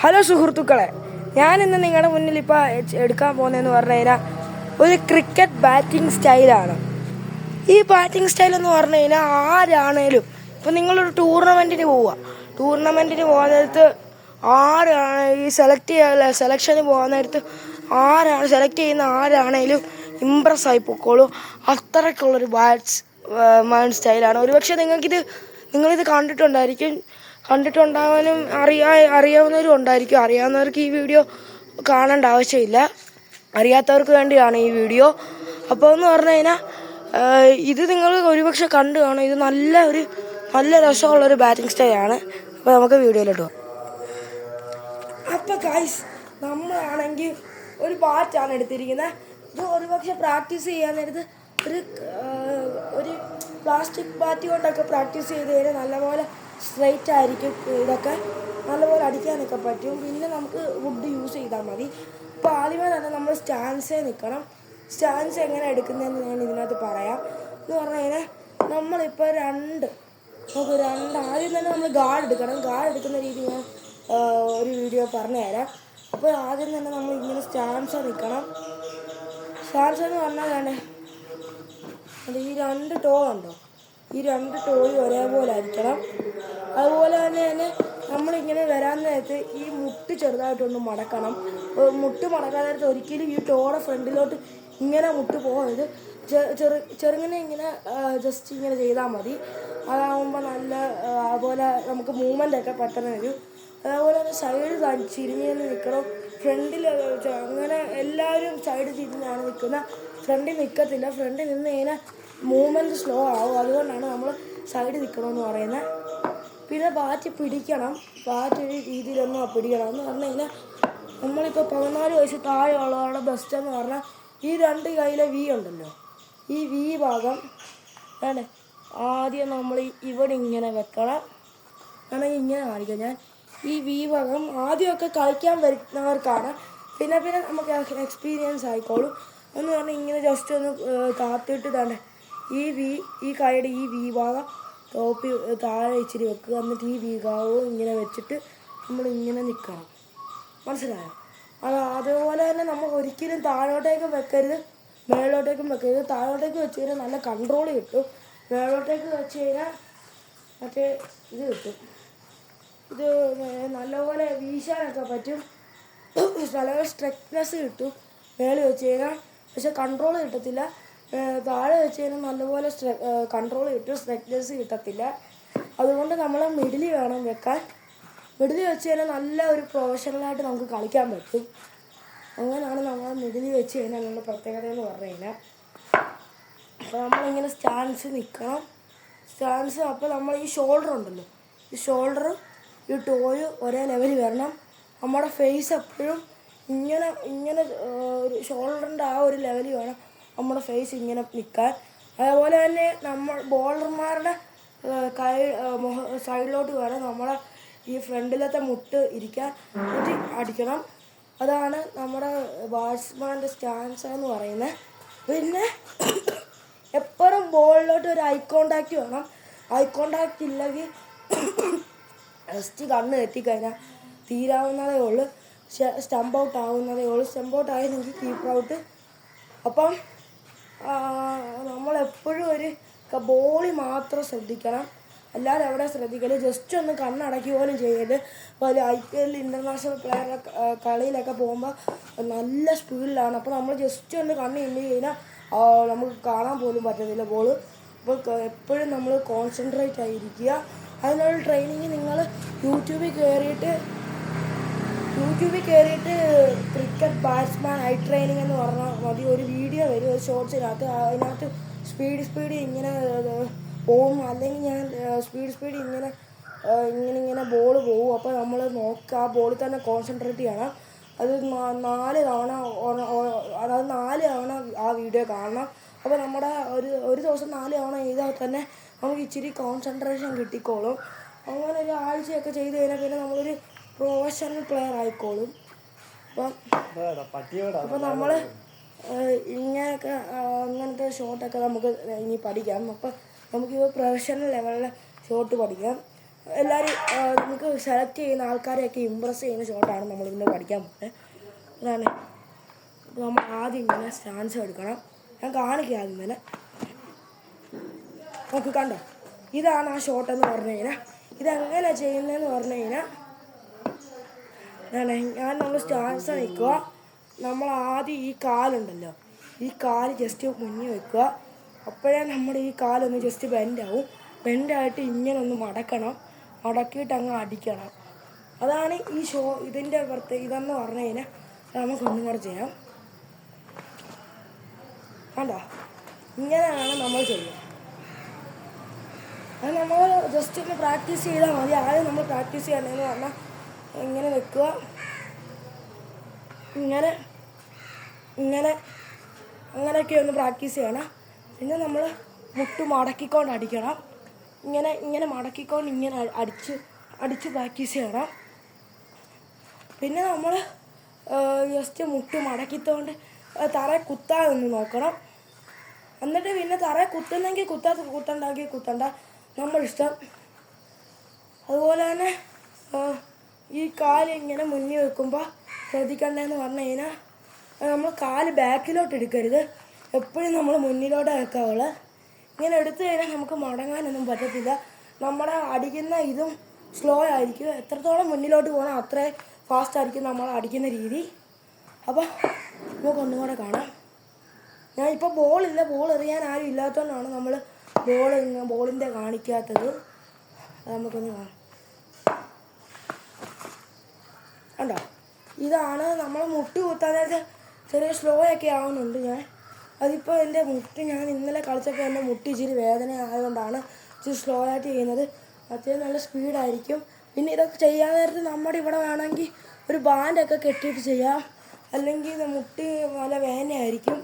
Hello സുഹൃത്തുക്കളെ, ഞാനിന്ന് നിങ്ങളുടെ മുന്നിൽ ഇപ്പോൾ എടുക്കാൻ പോകുന്നതെന്ന് പറഞ്ഞു കഴിഞ്ഞാൽ ഒരു ക്രിക്കറ്റ് ബാറ്റിംഗ് സ്റ്റൈലാണ്. ഈ ബാറ്റിംഗ് സ്റ്റൈലെന്ന് പറഞ്ഞു കഴിഞ്ഞാൽ ആരാണേലും ഇപ്പോൾ നിങ്ങളൊരു ടൂർണമെൻറ്റിന് പോകുന്ന നേരത്ത് ആരാണ് ഈ സെലക്ഷന് പോകുന്ന നേരത്ത് സെലക്ട് ചെയ്യുന്ന ആരാണേലും ഇമ്പ്രസ് ആയി പൊക്കോളൂ. അത്രയ്ക്കുള്ളൊരു ബാറ്റ്സ്മാൻ സ്റ്റൈലാണ്. ഒരുപക്ഷെ നിങ്ങളിത് കണ്ടിട്ടുണ്ടാവാനും അറിയാവുന്നവരും ഉണ്ടായിരിക്കും. അറിയാവുന്നവർക്ക് ഈ വീഡിയോ കാണേണ്ട ആവശ്യമില്ല, അറിയാത്തവർക്ക് വേണ്ടിയാണ് ഈ വീഡിയോ. അപ്പോൾ എന്ന് പറഞ്ഞു കഴിഞ്ഞാൽ ഇത് നിങ്ങൾ ഒരുപക്ഷെ കണ്ടു കാണും. ഇത് നല്ല രസമുള്ളൊരു ബാറ്റിംഗ് സ്റ്റൈലാണ്. അപ്പോൾ നമുക്ക് വീഡിയോയിലോട്ട് പോകാം. അപ്പോൾ ഗൈസ്, നമ്മളാണെങ്കിൽ ഒരു ബാറ്റാണ് എടുത്തിരിക്കുന്നത്. ഇത് ഒരുപക്ഷെ പ്രാക്ടീസ് ചെയ്യാൻ നേരത്ത് ഒരു പ്ലാസ്റ്റിക് ബാറ്റ് കൊണ്ടൊക്കെ പ്രാക്ടീസ് ചെയ്ത് കഴിഞ്ഞാൽ നല്ലപോലെ സ്ട്രെയിറ്റ് ആയിരിക്കും. ഇതൊക്കെ നല്ലപോലെ അടിക്കാനൊക്കെ പറ്റും. പിന്നെ നമുക്ക് വുഡ് യൂസ് ചെയ്താൽ മതി. അപ്പോൾ ആദ്യമേ തന്നെ നമ്മൾ സ്റ്റാൻസേ നിൽക്കണം. സ്റ്റാൻസ് എങ്ങനെ എടുക്കുന്നതെന്ന് ഞാൻ ഇതിനകത്ത് പറയാം. എന്ന് പറഞ്ഞു കഴിഞ്ഞാൽ നമ്മളിപ്പോൾ ആദ്യം തന്നെ നമ്മൾ ഗാർഡ് എടുക്കണം. ഗാർഡ് എടുക്കുന്ന രീതി ഞാൻ ഒരു വീഡിയോ പറഞ്ഞു തരാം. അപ്പോൾ ആദ്യം തന്നെ നമ്മൾ ഇങ്ങനെ സ്റ്റാൻസ് നിൽക്കണം. സ്റ്റാൻസ് എന്ന് പറഞ്ഞാൽ ഈ 2 ടോ ഉണ്ടോ, ഈ 2 ടോയും ഒരേപോലെ ആയിരിക്കണം. അതുപോലെ തന്നെ നമ്മളിങ്ങനെ വരാൻ നേരത്ത് ഈ മുട്ട് ചെറുതായിട്ടൊന്ന് മടക്കണം. മുട്ട് മടക്കാൻ നേരത്ത് ഒരിക്കലും ഈ ടോയുടെ ഫ്രണ്ടിലോട്ട് ഇങ്ങനെ മുട്ട് പോകരുത്. ചെറുങ്ങനെ ഇങ്ങനെ ജസ്റ്റ് ഇങ്ങനെ ചെയ്താൽ മതി. അതാകുമ്പോൾ അതുപോലെ നമുക്ക് മൂവ്മെൻ്റ് ഒക്കെ പെട്ടെന്ന് വരും. അതേപോലെ തന്നെ സൈഡ് ചിരിഞ്ഞ് നിൽക്കണം. ഫ്രണ്ടിൽ അങ്ങനെ എല്ലാവരും സൈഡ് തിരിഞ്ഞാണ് നിൽക്കുന്നത്. ഫ്രണ്ടിൽ നിൽക്കത്തില്ല. ഫ്രണ്ടിൽ നിന്ന് കഴിഞ്ഞാൽ മൂവ്മെൻറ്റ് സ്ലോ ആവും. അതുകൊണ്ടാണ് നമ്മൾ സൈഡ് നിൽക്കണമെന്ന് പറയുന്നത്. പിന്നെ ബാറ്റ് പിടിക്കണം. ബാറ്റ് ഒരു രീതിയിലൊന്നും പിടിക്കണം എന്ന് പറഞ്ഞു കഴിഞ്ഞാൽ നമ്മളിപ്പോൾ 14 വയസ്സ് താഴെയുള്ളവരുടെ ബെസ്റ്റ് എന്ന് പറഞ്ഞാൽ ഈ 2 കൈയിലെ വി ഉണ്ടല്ലോ, ഈ വി ഭാഗം ആദ്യം നമ്മൾ ഇവിടെ ഇങ്ങനെ വെക്കണം. ആണെങ്കിൽ ഇങ്ങനെ കാണിക്കാം ഞാൻ. ഈ വി ഭാഗം ആദ്യമൊക്കെ കളിക്കാൻ വരുന്നവർക്കാണ്. പിന്നെ നമുക്ക് എക്സ്പീരിയൻസ് ആയിക്കോളും എന്ന് പറഞ്ഞാൽ ഇങ്ങനെ ജസ്റ്റ് ഒന്ന് താത്തിട്ട് ഈ കൈയുടെ ഈ വി ഭാഗം താഴെ ഇച്ചിരി വെക്കുക. എന്നിട്ട് ഈ വി ഭാഗവും ഇങ്ങനെ വെച്ചിട്ട് നമ്മളിങ്ങനെ നിൽക്കണം. മനസ്സിലായോ? അതുപോലെ തന്നെ നമ്മൾ ഒരിക്കലും താഴോട്ടേക്കും വെക്കരുത്, മേളോട്ടേക്കും വെക്കരുത്. താഴോട്ടേക്ക് വെച്ച് കഴിഞ്ഞാൽ നല്ല കൺട്രോൾ കിട്ടും. മേളോട്ടേക്ക് വെച്ച് കഴിഞ്ഞാൽ മറ്റേ ഇത് കിട്ടും. ഇത് നല്ലപോലെ വീശാനൊക്കെ പറ്റും. നല്ലപോലെ സ്ട്രെക്നെസ് കിട്ടും മേളിൽ വെച്ച് കഴിഞ്ഞാൽ. പക്ഷെ കൺട്രോൾ കിട്ടത്തില്ല. താഴെ വെച്ച് കഴിഞ്ഞാൽ നല്ലപോലെ കൺട്രോൾ കിട്ടും, സ്ട്രെക്നെസ് കിട്ടത്തില്ല. അതുകൊണ്ട് നമ്മൾ മിഡിൽ വേണം വെക്കാൻ. മിഡിൽ വെച്ച് കഴിഞ്ഞാൽ നല്ല ഒരു പ്രൊഫഷണലായിട്ട് നമുക്ക് കളിക്കാൻ പറ്റും. അങ്ങനെയാണ് നമ്മൾ മിഡിൽ വെച്ച് കഴിഞ്ഞാൽ നമ്മുടെ പ്രത്യേകത എന്ന് പറഞ്ഞു കഴിഞ്ഞാൽ. അപ്പോൾ നമ്മളിങ്ങനെ സ്റ്റാൻസ് നിൽക്കണം. അപ്പോൾ നമ്മൾ ഈ ഷോൾഡർ ഉണ്ടല്ലോ, ഈ ഷോൾഡറും ഈ ടോയും ഒരേ ലെവലിൽ വരണം. നമ്മുടെ ഫേസ് എപ്പോഴും ഇങ്ങനെ ഒരു ഷോൾഡറിൻ്റെ ആ ഒരു ലെവലിൽ വേണം നമ്മുടെ ഫേസ് ഇങ്ങനെ നിൽക്കാൻ. അതേപോലെ തന്നെ നമ്മൾ ബോളർമാരുടെ സൈഡിലോട്ട് വേണം നമ്മളെ ഈ ഫ്രണ്ടിലത്തെ മുട്ട് ഇരിക്കാൻ, അടിക്കണം. അതാണ് നമ്മുടെ ബാറ്റ്സ്മാൻ്റെ സ്റ്റാൻസ് എന്ന് പറയുന്നത്. പിന്നെ എപ്പോഴും ബോളിലോട്ട് ഒരു ഐ കോണ്ടാക്റ്റ് വേണം. ഐ കോണ്ടാക്റ്റ് ഇല്ലെങ്കിൽ ജസ്റ്റ് കണ്ണ് തെറ്റിക്കഴിഞ്ഞാൽ തീരാവുന്നതേ ഉള്ളൂ. സ്റ്റംപ് ഔട്ട് ആവുന്നതേ ഉള്ളൂ. സ്റ്റംപ് ഔട്ട് ആയിരുന്നെങ്കിൽ കീപ്പർ ഔട്ട്. അപ്പം നമ്മളെപ്പോഴും ഒരു ബോളിൽ മാത്രം ശ്രദ്ധിക്കണം, അല്ലാതെ എവിടെ ശ്രദ്ധിക്കല്. ജസ്റ്റ് ഒന്ന് കണ്ണടക്കി പോലും ചെയ്യരുത്. അപ്പോൾ IPL ഇൻ്റർനാഷണൽ പ്ലെയറുടെ കളിയിലൊക്കെ പോകുമ്പോൾ നല്ല സ്പീഡിലാണ്. അപ്പോൾ നമ്മൾ ജസ്റ്റ് ഒന്ന് കണ്ണ് ഇന്ന് കഴിഞ്ഞാൽ നമുക്ക് കാണാൻ പോലും പറ്റത്തില്ല ബോൾ. അപ്പോൾ എപ്പോഴും നമ്മൾ കോൺസെൻട്രേറ്റ് ആയിരിക്കുക. അതിനുള്ള ട്രെയിനിങ് നിങ്ങൾ യൂട്യൂബിൽ കയറിയിട്ട് ക്രിക്കറ്റ് ബാറ്റ്സ്മാൻ ഐ ട്രെയിനിങ് എന്ന് പറഞ്ഞാൽ മതി. ഒരു വീഡിയോ വരും, ഒരു ഷോർട്സിനകത്ത്. അതിനകത്ത് സ്പീഡ് ഇങ്ങനെ പോകും. അല്ലെങ്കിൽ ഞാൻ സ്പീഡ് ഇങ്ങനെ ബോൾ പോകും. അപ്പോൾ നമ്മൾ നോക്കുക, ആ ബോളിൽ തന്നെ കോൺസെൻട്രേറ്റ് ചെയ്യണം. അത് 4 തവണ ആ വീഡിയോ കാണണം. അപ്പോൾ നമ്മുടെ ഒരു ദിവസം 4 തവണ ചെയ്താൽ തന്നെ നമുക്ക് ഇച്ചിരി കോൺസെൻട്രേഷൻ കിട്ടിക്കോളും. അങ്ങനെ ഒരു ആഴ്ചയൊക്കെ ചെയ്ത് കഴിഞ്ഞാൽ പിന്നെ നമ്മളൊരു പ്രൊഫഷണൽ പ്ലെയർ ആയിക്കോളും. അപ്പോൾ നമ്മൾ അങ്ങനത്തെ ഷോട്ടൊക്കെ നമുക്ക് ഇനി പഠിക്കാം. അപ്പോൾ നമുക്കിപ്പോൾ പ്രൊഫഷണൽ ലെവലിലെ ഷോട്ട് പഠിക്കാം. എല്ലാവരും നമുക്ക് സെലക്ട് ചെയ്യുന്ന ആൾക്കാരെയൊക്കെ ഇമ്പ്രസ് ചെയ്യുന്ന ഷോട്ടാണ് നമ്മളിതിൻ്റെ പഠിക്കാൻ പോകുന്നത്. അതാണ് നമ്മൾ ആദ്യം ഇങ്ങനെ സ്റ്റാൻസ് എടുക്കണം. ഞാൻ കാണിക്കാം ആദ്യം തന്നെ. നമുക്ക് കണ്ടോ, ഇതാണ് ആ ഷോട്ടെന്ന് പറഞ്ഞു കഴിഞ്ഞാൽ. ഇതെങ്ങനെ ചെയ്യുന്നതെന്ന് പറഞ്ഞു കഴിഞ്ഞാൽ നമ്മൾ സ്റ്റാൻസ് നിൽക്കുക. നമ്മൾ ആദ്യം ഈ കാലുണ്ടല്ലോ, ഈ കാല് ജസ്റ്റ് മുന്നിൽ വെക്കുക. അപ്പോഴേ നമ്മുടെ ഈ കാലൊന്ന് ജസ്റ്റ് ബെൻഡാവും. ബെൻഡായിട്ട് ഇങ്ങനെ ഒന്ന് മടക്കണം. മടക്കിയിട്ട് അങ്ങ് അടിക്കണം. അതാണ് ഈ ഇതിൻ്റെ ഇതെന്ന് പറഞ്ഞു കഴിഞ്ഞാൽ. നമുക്കൊന്നും കൂടെ ചെയ്യാം. കണ്ടോ, ഇങ്ങനെയാണ് നമ്മൾ ചെയ്യുക. അത് നമ്മൾ ജസ്റ്റ് ഒന്ന് പ്രാക്ടീസ് ചെയ്താൽ മതി. ആദ്യം നമ്മൾ പ്രാക്ടീസ് ചെയ്യണമെന്ന് പറഞ്ഞാൽ ഇങ്ങനെ വെക്കുക, ഇങ്ങനെ ഇങ്ങനെ അങ്ങനെയൊക്കെ ഒന്ന് പ്രാക്ടീസ് ചെയ്യണം. പിന്നെ നമ്മൾ മുട്ട് മടക്കിക്കൊണ്ട് അടിക്കണം. ഇങ്ങനെ മടക്കിക്കൊണ്ട് ഇങ്ങനെ അടിച്ച് പ്രാക്ടീസ് ചെയ്യണം. പിന്നെ നമ്മൾ ജസ്റ്റ് മുട്ട് മടക്കിത്തോണ്ട് തറയെ കുത്താതൊന്ന് നോക്കണം. എന്നിട്ട് പിന്നെ തറയെ കുത്തുന്നെങ്കിൽ കുത്തണ്ട, നമ്മളിഷ്ടം. അതുപോലെ തന്നെ ഈ കാല് ഇങ്ങനെ മുന്നിൽ വെക്കുമ്പോൾ ശ്രദ്ധിക്കേണ്ടതെന്ന് പറഞ്ഞു കഴിഞ്ഞാൽ നമ്മൾ കാല് ബാക്കിലോട്ട് എടുക്കരുത്. എപ്പോഴും നമ്മൾ മുന്നിലോട്ട് വെക്കാവുള്ളൂ. ഇങ്ങനെ എടുത്തു കഴിഞ്ഞാൽ നമുക്ക് മടങ്ങാനൊന്നും പറ്റത്തില്ല. നമ്മുടെ അടിക്കുന്ന ഇതും സ്ലോ ആയിരിക്കും. എത്രത്തോളം മുന്നിലോട്ട് പോകണം അത്രയും ഫാസ്റ്റ് ആയിരിക്കും നമ്മൾ അടിക്കുന്ന രീതി. അപ്പോൾ നമുക്കൊന്നും കൂടെ കാണാം. ഞാൻ ഇപ്പോൾ ബോളില്ല, ബോൾ എറിയാൻ ആരും ഇല്ലാത്തതുകൊണ്ടാണ് നമ്മൾ ബോളിൻ്റെ കാണിക്കാത്തത്. അത് നമുക്കൊന്ന് കാണാം. കണ്ടോ, ഇതാണ് നമ്മൾ മുട്ട് കുത്താൻ നേരത്തെ ചെറിയ സ്ലോ ഒക്കെ ആവുന്നുണ്ട്. അതിപ്പോൾ എൻ്റെ മുട്ട് ഞാൻ ഇന്നലെ കളിച്ചപ്പോൾ എൻ്റെ മുട്ട് ഇച്ചിരി വേദന ആയതുകൊണ്ടാണ് ഇച്ചിരി സ്ലോ ആയിട്ട് ചെയ്യുന്നത്. അത്യാവശ്യം നല്ല സ്പീഡായിരിക്കും. പിന്നെ ഇതൊക്കെ ചെയ്യാൻ നേരത്ത് നമ്മുടെ ഇവിടെ വേണമെങ്കിൽ ഒരു ബാൻഡൊക്കെ കെട്ടിയിട്ട് ചെയ്യാം. അല്ലെങ്കിൽ മുട്ടി നല്ല വേദനയായിരിക്കും.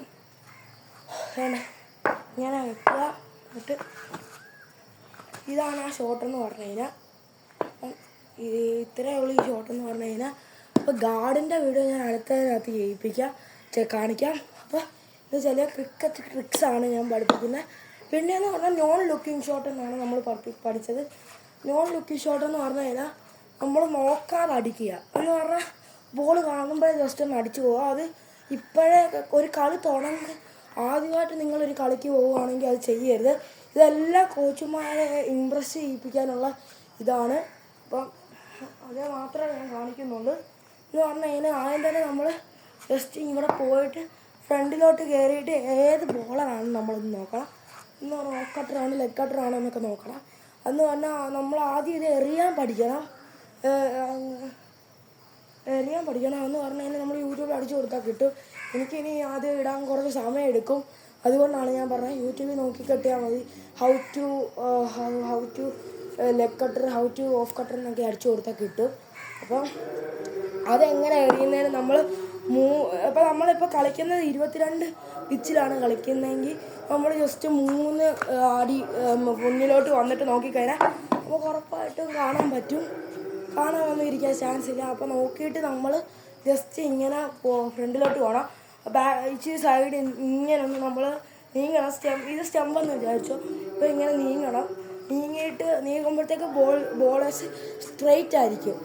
ഇങ്ങനെ വെക്കുക. എന്നിട്ട് ഇതാണ് ആ ഷോട്ടെന്ന് പറഞ്ഞു കഴിഞ്ഞാൽ. ഇത്രയേ ഉള്ളൂ ഈ ഷോട്ടെന്ന് പറഞ്ഞു കഴിഞ്ഞാൽ. അപ്പോൾ ഗാർഡിൻ്റെ വീഡിയോ ഞാൻ അടുത്തതിനകത്ത് കാണിക്കാം. അപ്പോൾ ഇത് ചില ക്രിക്കറ്റ് ട്രിക്സാണ് ഞാൻ പഠിപ്പിക്കുന്നത്. പിന്നെയെന്ന് പറഞ്ഞാൽ നോൺ ലുക്കിംഗ് ഷോട്ട് എന്നാണ് നമ്മൾ പഠിച്ചത്. നോൺ ലുക്കിംഗ് ഷോട്ട് എന്ന് പറഞ്ഞു കഴിഞ്ഞാൽ നമ്മൾ നോക്കാതെ അടിക്കുക എന്ന് പറഞ്ഞാൽ ബോൾ കാണുമ്പോഴേ ജസ്റ്റ് ഒന്ന് അടിച്ചു പോവുക. അത് ഇപ്പോഴേ ഒരു കളി തുടങ്ങി ആദ്യമായിട്ട് നിങ്ങളൊരു കളിക്ക് പോവുകയാണെങ്കിൽ അത് ചെയ്യരുത്. ഇതെല്ലാം കോച്ചുമാരെ ഇമ്പ്രസ് ചെയ്യിപ്പിക്കാനുള്ള ഇതാണ്. അപ്പം അത് മാത്രമേ ഞാൻ കാണിക്കുന്നുള്ളൂ. എന്ന് പറഞ്ഞു കഴിഞ്ഞാൽ ആദ്യം തന്നെ നമ്മൾ ജസ്റ്റ് ഇവിടെ പോയിട്ട് ഫ്രണ്ടിലോട്ട് കയറിയിട്ട് ഏത് ബോളറാണ് നമ്മളൊന്ന് നോക്കണം. എന്ന് പറഞ്ഞാൽ ഓഫ് കട്ടറാണ് ലെഗ് കട്ടറാണോ എന്നൊക്കെ നോക്കണം. എന്ന് പറഞ്ഞാൽ നമ്മൾ ആദ്യം ഇത് എറിയാൻ പഠിക്കണം. എന്ന് പറഞ്ഞു കഴിഞ്ഞാൽ നമ്മൾ യൂട്യൂബിൽ അടിച്ചു കൊടുത്താൽ കിട്ടും. എനിക്കിനി ആദ്യം ഇടാൻ കുറച്ച് സമയം എടുക്കും. അതുകൊണ്ടാണ് ഞാൻ പറഞ്ഞത് യൂട്യൂബിൽ നോക്കി കിട്ടിയാൽ മതി. How to leg cutter, how to off cutter എന്നൊക്കെ അടിച്ചു കൊടുത്താൽ കിട്ടും. അപ്പം അതെങ്ങനെ എറിയുന്നതിന് അപ്പോൾ നമ്മളിപ്പോൾ കളിക്കുന്നത് 22 പിച്ചിലാണ് കളിക്കുന്നതെങ്കിൽ നമ്മൾ ജസ്റ്റ് 3 അടി മുന്നിലോട്ട് വന്നിട്ട് നോക്കിക്കഴിഞ്ഞാൽ നമുക്ക് ഉറപ്പായിട്ടും കാണാൻ പറ്റും. കാണാനൊന്നും ഇരിക്കാൻ ചാൻസ് ഇല്ല. അപ്പോൾ നോക്കിയിട്ട് നമ്മൾ ജസ്റ്റ് ഇങ്ങനെ ഫ്രണ്ടിലോട്ട് പോകണം. ഇച്ചിരി സൈഡ് ഇങ്ങനെ ഒന്ന് നമ്മൾ നീങ്ങണം. ഇത് സ്റ്റമ്പെന്ന് വിചാരിച്ചോ. അപ്പോൾ ഇങ്ങനെ നീങ്ങുമ്പോഴത്തേക്ക് ബോളേഴ്സ് സ്ട്രെയിറ്റ് ആയിരിക്കും.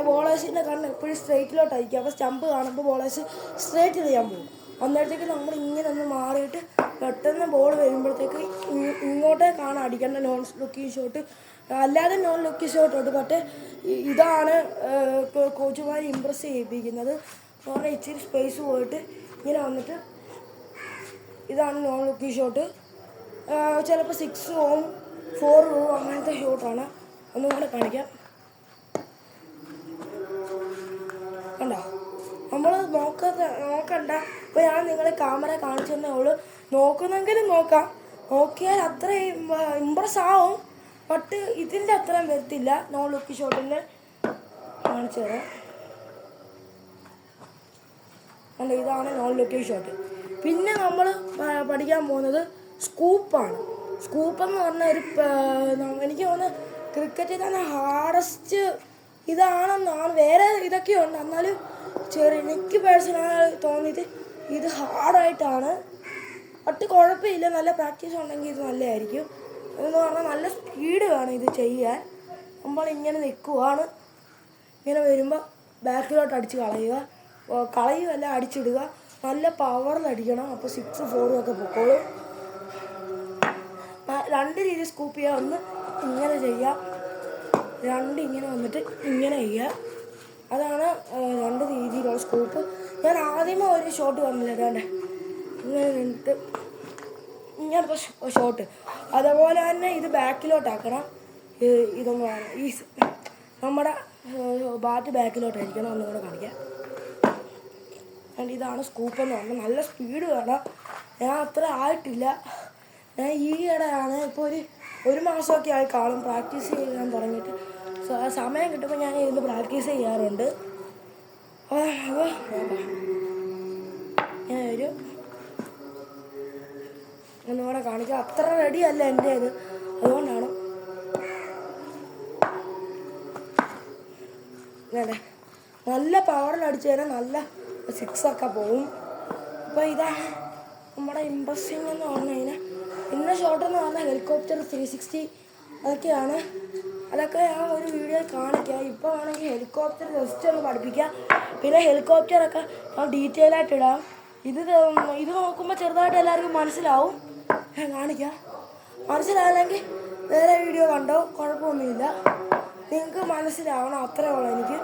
ബോളേഴ്സിൻ്റെ കണ്ണ് എപ്പോഴും സ്ട്രെയിറ്റിലോട്ടായിരിക്കും. അപ്പോൾ സ്റ്റമ്പ് കാണുമ്പോൾ ബോളേഴ്സ് സ്ട്രെയിറ്റ് ചെയ്യാൻ പോകും. അന്നേരത്തേക്ക് നമ്മൾ ഇങ്ങനെ ഒന്ന് മാറിയിട്ട് പെട്ടെന്ന് ബോൾ വരുമ്പോഴത്തേക്ക് ഇങ്ങോട്ടേക്കാണ് അടിക്കേണ്ട നോൺ ലുക്കിംഗ് ഷോട്ട്. അല്ലാതെ നോൺ ലുക്കിംഗ് ഷോട്ട് ഉണ്ട്. പക്ഷേ ഇതാണ് കോച്ചുമാർ ഇമ്പ്രസ് ചെയ്യിപ്പിക്കുന്നത്. എന്ന് പറഞ്ഞാൽ ഇച്ചിരി സ്പേസ് പോയിട്ട് ഇങ്ങനെ വന്നിട്ട് ഇതാണ് നോൺ ലുക്കിംഗ് ഷോട്ട്. ചിലപ്പോൾ 6 പോവും 4 പോവും, അങ്ങനത്തെ ഷോട്ടാണ്. ഒന്നും കൂടെ കാണിക്കാം. കണ്ടോ, നമ്മൾ നോക്കണ്ട. ഇപ്പോൾ ഞാൻ നിങ്ങളെ ക്യാമറ കാണിച്ചു തന്നേ ഉള്ളൂ. നോക്കുന്നെങ്കിലും നോക്കിയാൽ അത്രയും ഇമ്പ്രസ് ആവും. ബട്ട് ഇതിൻ്റെ അത്രയും വരത്തില്ല. നോൺ ലുക്കിംഗ് ഷോട്ടിൻ്റെ കാണിച്ചു തരാം. കണ്ടോ, ഇതാണ് നോൺ ലുക്കിംഗ് ഷോട്ട്. പിന്നെ നമ്മൾ പഠിക്കാൻ പോകുന്നത് സ്കൂപ്പാണ്. സ്കൂപ്പെന്ന് പറഞ്ഞാൽ എനിക്ക് തോന്നുന്നത് ക്രിക്കറ്റിൽ തന്നെ ഹാർഡസ്റ്റ് ഇതാണെന്നാണ്. വേറെ ഇതൊക്കെയുണ്ട്, എന്നാലും എനിക്ക് പേഴ്സണലായി തോന്നിയിട്ട് ഇത് ഹാർഡായിട്ടാണ്. ബട്ട് കുഴപ്പമില്ല, നല്ല പ്രാക്ടീസ് ഉണ്ടെങ്കിൽ ഇത് നല്ലതായിരിക്കും. എന്ന് പറഞ്ഞാൽ നല്ല സ്പീഡ് വേണം ഇത് ചെയ്യാൻ. നമ്മളിങ്ങനെ നിൽക്കുവാണ്. ഇങ്ങനെ വരുമ്പോൾ ബാക്കിലോട്ട് അടിച്ച് കളയുകയല്ല, അടിച്ചിടുക. നല്ല പവറിൽ അടിക്കണം. അപ്പോൾ 6, 4 ഒക്കെ പൊക്കോളും. 2 രീതി സ്കൂപ്പ് ചെയ്യുക. ഒന്ന് ഇങ്ങനെ ചെയ്യുക, 2 ഇങ്ങനെ വന്നിട്ട് ഇങ്ങനെ ചെയ്യുക. അതാണ് 2 രീതിയിലുള്ള സ്കൂപ്പ്. ഞാൻ ആദ്യമേ ഒരു ഷോട്ട് പറഞ്ഞില്ല, അതാണ്ട് ഇങ്ങനെ നിന്നിട്ട് ഇങ്ങനത്തെ ഷോട്ട്. അതുപോലെ തന്നെ ഇത് ബാക്കിലോട്ടാക്കണം. ഇതൊന്നും ഈ നമ്മുടെ ബാറ്റ് ബാക്കിലോട്ടായിരിക്കണം. ഒന്നുകൂടെ കാണിക്കാം. ഇതാണ് സ്കൂപ്പ് എന്ന് പറഞ്ഞാൽ. നല്ല സ്പീഡ് വേണം. ഞാൻ അത്ര ആയിട്ടില്ല. ഞാൻ ഈയിടെയാണ് ഇപ്പോൾ ഒരു മാസമൊക്കെ ആയി കാണും പ്രാക്ടീസ് ചെയ്യാൻ തുടങ്ങിയിട്ട്. സമയം കിട്ടുമ്പോൾ ഞാൻ ഇരുന്ന് പ്രാക്ടീസ് ചെയ്യാറുണ്ട്. അപ്പോൾ ഞാൻ ഒന്നുകൂടെ കാണിക്കാം. അത്ര റെഡി അല്ല എൻ്റെ ഇത്, അതുകൊണ്ടാണ്. നല്ല പവറിൽ അടിച്ചു കഴിഞ്ഞാൽ നല്ല 6 ഒക്കെ പോവും. അപ്പോൾ ഇതാണ് നമ്മുടെ ഇംപ്രസിങ് എന്ന് പറഞ്ഞു കഴിഞ്ഞാൽ. പിന്നെ ഷോട്ട് എന്ന് പറഞ്ഞാൽ ഹെലികോപ്റ്റർ 360 അതൊക്കെയാണ്. അതൊക്കെ ഞാൻ ഒരു വീഡിയോയിൽ കാണിക്കാം. ഇപ്പോൾ ആണെങ്കിൽ ഹെലികോപ്റ്റർ ജസ്റ്റ് ഒന്ന് പഠിപ്പിക്കാം. പിന്നെ ഹെലികോപ്റ്ററൊക്കെ ഞാൻ ഡീറ്റെയിൽ ആയിട്ട് ഇടാം. ഇത് നോക്കുമ്പോൾ ചെറുതായിട്ട് എല്ലാവർക്കും മനസ്സിലാവും. ഞാൻ കാണിക്കാം. മനസ്സിലായില്ലെങ്കിൽ വേറെ വീഡിയോ കണ്ടോ, കുഴപ്പമൊന്നുമില്ല. നിങ്ങൾക്ക് മനസ്സിലാവണം, അത്രേ ഉള്ളൂ എനിക്ക്.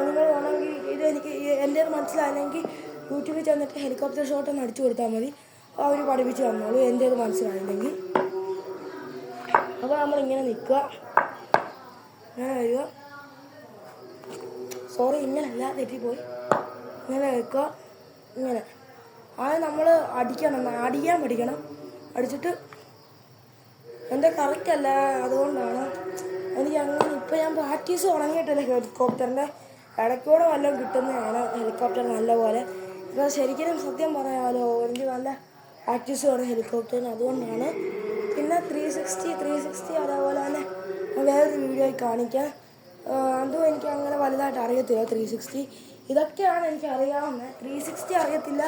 നിങ്ങൾ വേണമെങ്കിൽ എനിക്ക് എൻ്റെ മനസ്സിലായില്ലെങ്കിൽ യൂട്യൂബിൽ ചെന്നിട്ട് ഹെലികോപ്റ്റർ ഷോട്ട് ഒന്ന് അടിച്ചു കൊടുത്താൽ മതി. അവർ പഠിപ്പിച്ച് തന്നോളൂ എൻ്റെ മനസ്സിലായില്ലെങ്കിൽ. അപ്പോൾ നമ്മളിങ്ങനെ നിൽക്കുക, ഇങ്ങനെ വരിക. സോറി, ഇങ്ങനെയല്ല, തെറ്റിപ്പോയി. ഇങ്ങനെ വെക്കുക, ഇങ്ങനെ. ആദ്യം നമ്മൾ അടിക്കാൻ പഠിക്കണം. അടിച്ചിട്ട് എൻ്റെ കറക്റ്റല്ല, അതുകൊണ്ടാണ് എനിക്ക് അങ്ങനെ. ഇപ്പം ഞാൻ പ്രാക്ടീസ് തുടങ്ങിയിട്ടില്ല ഹെലികോപ്റ്ററിൻ്റെ. ഇടയ്ക്കൂടെ വല്ലതും കിട്ടുന്നതാണ് ഹെലികോപ്റ്റർ നല്ലപോലെ. ഇപ്പോൾ ശരിക്കും സത്യം പറയാമല്ലോ, എനിക്ക് നല്ല പ്രാക്ടീസ് വേണം ഹെലികോപ്റ്ററിന്, അതുകൊണ്ടാണ്. പിന്നെ 360 അതേപോലെ തന്നെ വേറൊരു വീഡിയോയിൽ കാണിക്കാം. അതും എനിക്ക് അങ്ങനെ വലുതായിട്ട് അറിയത്തില്ല. 360 ഇതൊക്കെയാണ് എനിക്ക് അറിയാവുന്നത്. 360 അറിയത്തില്ല.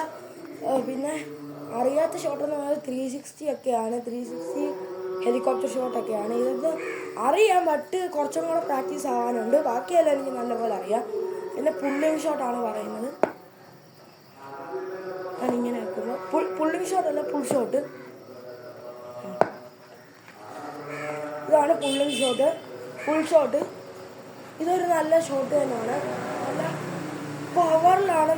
പിന്നെ അറിയാത്ത ഷോട്ടെന്ന് പറഞ്ഞാൽ 360 ഒക്കെയാണ്. 360 ഹെലികോപ്റ്റർ ഷോട്ടൊക്കെയാണ്. ഇതൊക്കെ അറിയാം, ബട്ട് കുറച്ചും കൂടെ പ്രാക്ടീസ് ആവാനുണ്ട്. ബാക്കിയെല്ലാം എനിക്ക് നല്ലപോലെ അറിയാം. പിന്നെ പുള്ളിങ് ഷോട്ടാണ് പറയുന്നത്. ഞാനിങ്ങനെ വെക്കുമ്പോൾ പുള്ളിങ് ഷോട്ടല്ല, പുൾ ഷോട്ട്. ഇതാണ് പുള്ളിങ് ഷോട്ട്. ഫുൾ ഷോട്ട് ഇതൊരു നല്ല ഷോട്ട് തന്നെയാണ്. നല്ല പവറിലാണ്.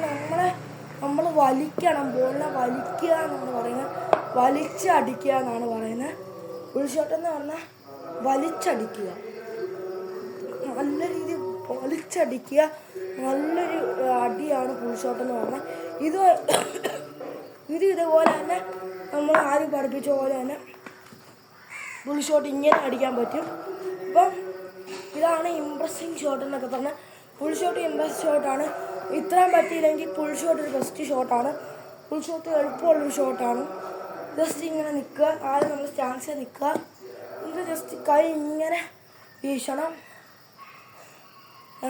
നമ്മൾ വലിക്കണം, ബോളിനെ വലിക്കുക എന്നാണ് പറയുന്നത്. വലിച്ചടിക്കുക എന്നാണ് പറയുന്നത്. ഫുൾ ഷോട്ട് എന്ന് പറഞ്ഞാൽ വലിച്ചടിക്കുക, നല്ല രീതിയിൽ വലിച്ചടിക്കുക, നല്ലൊരു അടിയാണ് ഫുൾ ഷോട്ട് എന്ന് പറഞ്ഞാൽ. ഇതുപോലെ തന്നെ നമ്മൾ ആദ്യം പഠിപ്പിച്ച പോലെ തന്നെ ഫുൾ ഷോട്ട് ഇങ്ങനെ അടിക്കാൻ പറ്റും. അപ്പം ഇതാണ് ഇംപ്രസിങ് ഷോട്ട് എന്നൊക്കെ പറഞ്ഞാൽ. ഫുൾ ഷോട്ട് ഇംപ്രസ് ഷോട്ടാണ്. ഇത്രയും പറ്റിയില്ലെങ്കിൽ ഫുൾ ഷോട്ട് ഒരു ബെസ്റ്റ് ഷോട്ടാണ്. ഫുൾ ഷോട്ട് എളുപ്പമുള്ളൊരു ഷോട്ടാണ്. ജസ്റ്റ് ഇങ്ങനെ നിൽക്കുക, ആദ്യം നമ്മൾ സ്റ്റാൻസിൽ നിൽക്കുക, എന്നിട്ട് ജസ്റ്റ് കൈ ഇങ്ങനെ വീശണം.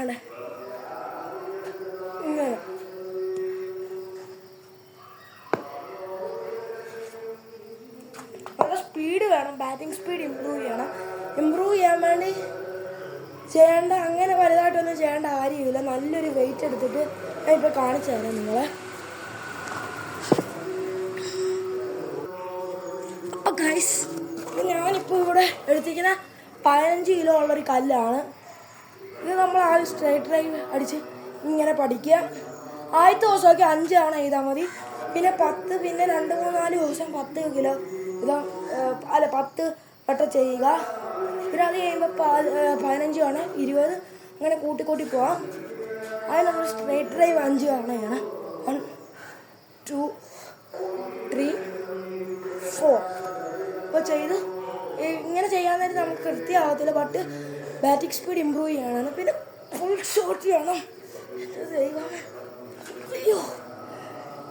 ആണ് ഇങ്ങനെ. നല്ല സ്പീഡ് വേണം, ബാറ്റിംഗ് സ്പീഡ് ഇമ്പ്രൂവ് ചെയ്യണം. ഇമ്പ്രൂവ് ചെയ്യാൻ വേണ്ടി അങ്ങനെ വലുതായിട്ടൊന്നും ചെയ്യേണ്ട കാര്യമില്ല. നല്ലൊരു വെയിറ്റ് എടുത്തിട്ട് ഞാൻ ഇപ്പോൾ കാണിച്ചു തരാം നിങ്ങളെ. അപ്പോൾ ഗൈസ്, ഞാനിപ്പോൾ ഇവിടെ എടുത്തിരിക്കുന്ന 15 കിലോ ഉള്ളൊരു കല്ലാണ്. ഇത് നമ്മൾ ആദ്യം സ്ട്രൈറ്റ് ഡ്രൈവ് അടിച്ച് ഇങ്ങനെ പഠിക്കുക. ആദ്യത്തെ ദിവസമൊക്കെ 5 തവണ ചെയ്താൽ മതി. പിന്നെ 10, പിന്നെ 2, 3, 4 ദിവസം 10 കിലോ 10 വട്ടം ചെയ്യുക. പിന്നെ അത് കഴിയുമ്പോൾ 15 തവണ 20 അങ്ങനെ കൂട്ടി പോവാം. അത് നമ്മൾ സ്ട്രൈറ്റ് ഡ്രൈവ് 5 തവണയാണ്. 1, 2, 3, 4 അപ്പോൾ ചെയ്ത് ഇങ്ങനെ ചെയ്യാൻ നേരം നമുക്ക് കൃത്യമാവത്തില്ല. ബട്ട് ബാറ്റിംഗ് സ്പീഡ് ഇമ്പ്രൂവ് ചെയ്യണം. പിന്നെ ഫുൾ ഷോട്ട് ചെയ്യണം. അയ്യോ,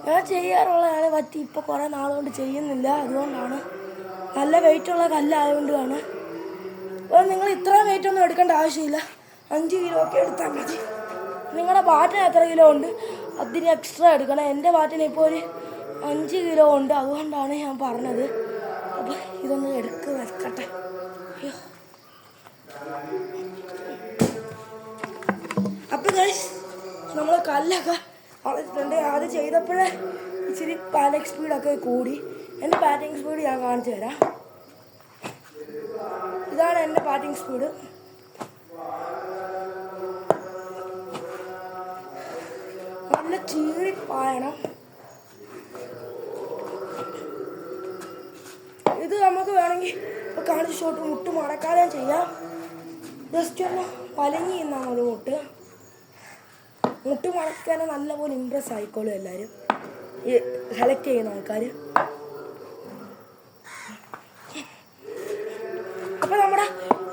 ഞാൻ ചെയ്യാറുള്ളതാണ്, പറ്റി ഇപ്പോൾ കുറേ നാളുകൊണ്ട് ചെയ്യുന്നില്ല. അതുകൊണ്ടാണ്. നല്ല വെയിറ്റുള്ള കല്ലായതുകൊണ്ടാണ്. അപ്പോൾ നിങ്ങൾ ഇത്ര വെയിറ്റൊന്നും എടുക്കേണ്ട ആവശ്യമില്ല. 5 കിലോ ഒക്കെ എടുത്താൽ മതി. നിങ്ങളുടെ ബാറ്റിന് എത്ര കിലോ ഉണ്ട് അതിന് എക്സ്ട്രാ എടുക്കണം. എൻ്റെ ബാറ്റിന് ഇപ്പോൾ ഒരു 5 കിലോ ഉണ്ട്, അതുകൊണ്ടാണ് ഞാൻ പറഞ്ഞത്. അപ്പോൾ ഇതൊന്ന് വെക്കട്ടെ. അയ്യോ, ഗൈസ് നമ്മൾ കല്ലൊക്കെ വളർത്തിട്ടുണ്ട്. അത് ചെയ്തപ്പോഴേ ഇച്ചിരി ബാറ്റിംഗ് സ്പീഡൊക്കെ കൂടി. എൻ്റെ ബാറ്റിംഗ് സ്പീഡ് ഞാൻ കാണിച്ചു തരാം. ഇതാണ് എൻ്റെ ബാറ്റിംഗ് സ്പീഡ്. നല്ല ചീറി പായണം. ഇത് നമുക്ക് വേണമെങ്കിൽ കാണിച്ച ഷോട്ട് മുട്ട് മടക്കാതെ ചെയ്യാം. ജസ്റ്റ് ഒന്ന് വലിഞ്ഞ് നിന്നാൽ മതി. മുട്ട് മടക്കാൻ നല്ലപോലെ ഇമ്പ്രസ് ആയിക്കോളും എല്ലാവരും, ഈ സെലക്ട് ചെയ്യുന്ന ആൾക്കാർ. അപ്പോൾ നമ്മുടെ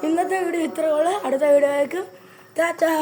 ഇന്നത്തെ വീഡിയോ ഇത്രയുള്ള. അടുത്ത വീഡിയോയിലേക്ക് ടാറ്റാ.